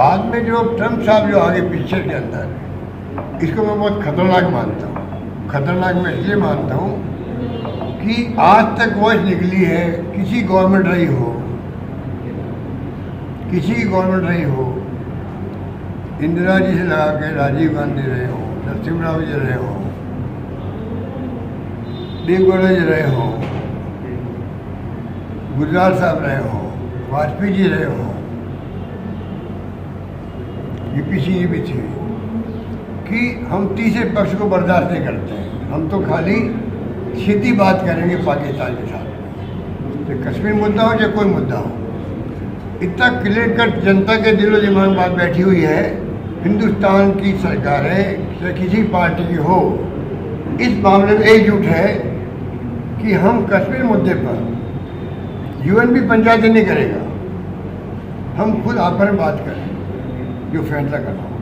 बाद में जो ट्रम्प साहब जो आगे पिक्चर के अंदर, इसको मैं बहुत खतरनाक मानता हूँ। खतरनाक मैं इसलिए मानता हूँ कि आज तक वॉइस निकली है, किसी गवर्नमेंट रही हो, इंदिरा जी से लगा के राजीव गांधी रहे हो, नरसिम्हा जी रहे हो, देवगौड़ा जी रहे हो, गुजराल साहब रहे हो, वाजपेयी जी रहे हो, यूपी सिंह जी भी थे, कि हम तीसरे पक्ष को बर्दाश्त नहीं करते हैं। हम तो खाली सीधी बात करेंगे पाकिस्तान के साथ, तो कश्मीर मुद्दा हो या कोई मुद्दा हो। इतना क्लियर कट जनता के दिलो दिमाग में बात बैठी हुई है, हिंदुस्तान की सरकारें चाहे किसी पार्टी की हो, इस मामले में एकजुट है कि हम कश्मीर मुद्दे पर यूएन भी पंचायत नहीं करेगा, हम खुद आपस में बात करें जो फैसला करना होगा।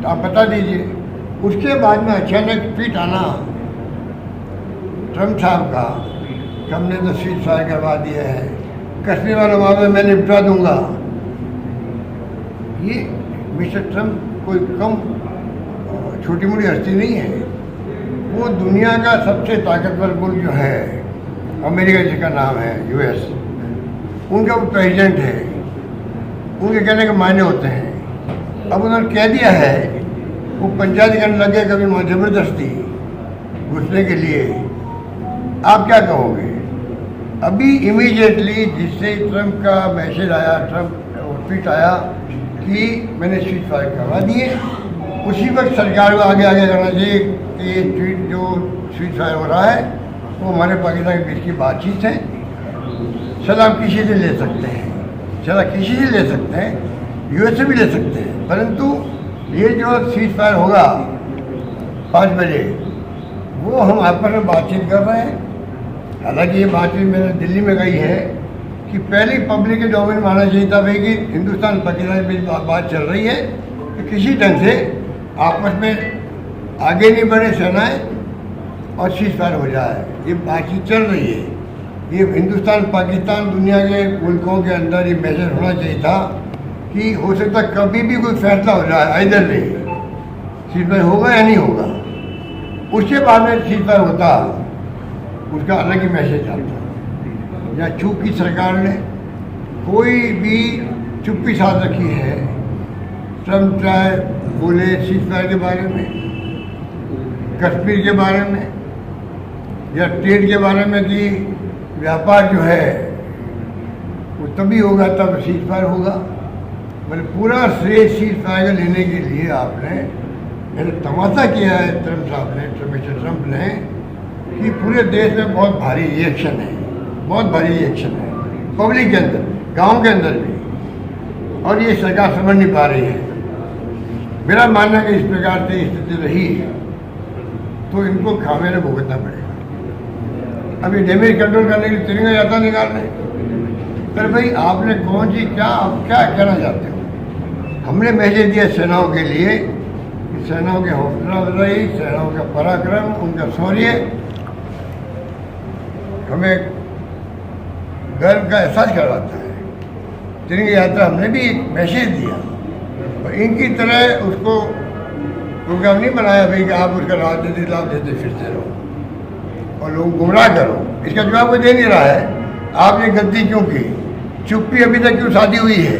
तो आप बता दीजिए। उसके बाद में अचानक ट्वीट आना ट्रम्प साहब का, हमने तो सीज फायर करवा दिया है, कश्मीर वाला मामला मैं निपटा दूंगा। ये मिस्टर ट्रम्प कोई कम छोटी मोटी हस्ती नहीं है। वो दुनिया का सबसे ताकतवर मुल्क जो है, अमेरिका जिसका नाम है यूएस, उनका वो प्रेसिडेंट है, उनके कहने के मायने होते हैं। अब उन्होंने कह दिया है, वो पंचायत करने लगे कभी जबरदस्ती घुसने के लिए। आप क्या कहोगे? अभी इमीडिएटली जिससे ट्रम्प का मैसेज आया, ट्रम्प ट्वीट आया कि मैंने सीज फायर करवा दिए, उसी वक्त सरकार को आगे करना चाहिए कि ये ट्वीट जो सीज फायर हो रहा है वो हमारे पाकिस्तान के बीच की बातचीत है। सलाह आप किसी से ले सकते हैं, यूएस से भी ले सकते हैं, परंतु ये जो सीज फायर होगा 5 बजे, वो हम आपस में बातचीत कर रहे हैं। हालांकि ये बातचीत मैंने दिल्ली में कही है कि पहले पब्लिक के डोमेन में आना चाहिए था भाई कि हिंदुस्तान पाकिस्तान के बीच बात चल रही है कि किसी ढंग से आपस में आगे नहीं बढ़े सेनाएं और सीज फायर हो जाए। ये बातचीत चल रही है। ये हिंदुस्तान पाकिस्तान दुनिया के मुल्कों के अंदर ये मैसेज होना चाहिए था कि हो सकता कभी भी कोई फैसला हो जाए, इधर नहीं सीज फायर होगा या नहीं होगा। उसके बाद में सीज फायर होता, उसका अलग ही मैसेज आता। या चूंकि सरकार ने कोई भी चुप्पी साध रखी है, ट्रम्प चाहे बोले सीज फायर के बारे में, कश्मीर के बारे में या ट्रेड के बारे में कि व्यापार जो है वो तभी होगा तब सीज फायर होगा। मतलब पूरा श्रेय सीज फायर लेने के लिए आपने तमाशा किया है ट्रम्प साहब ने, मिस्टर ट्रम्प ने, कि पूरे देश में बहुत भारी रिएक्शन है, पब्लिक के अंदर, गांव के अंदर भी, और ये सरकार समझ नहीं पा रही है। मेरा मानना है कि इस प्रकार से स्थिति रही तो इनको खामियाजा भुगतना पड़ेगा। अभी डैमेज कंट्रोल करने के लिए तिरंगा यात्रा निकाल रहे, पर भाई आपने कौन सी क्या कहना चाहते हो? हमने मैसेज दिया सेनाओं के लिए, सेनाओं के हौसला अफजाई, सेनाओं का पराक्रम, उनका शौर्य, हमें गर्व का एहसास करवाता है। तिरंगा यात्रा हमने भी एक मैसेज दिया, और इनकी तरह उसको प्रोग्राम नहीं बनाया भाई कि आप उसका राजनीतिक लाभ देते फिरते रहो और लोग गुमराह करो। इसका जवाब कोई दे नहीं रहा है। आपने गलती क्यों की? चुप्पी अभी तक क्यों साधी हुई है?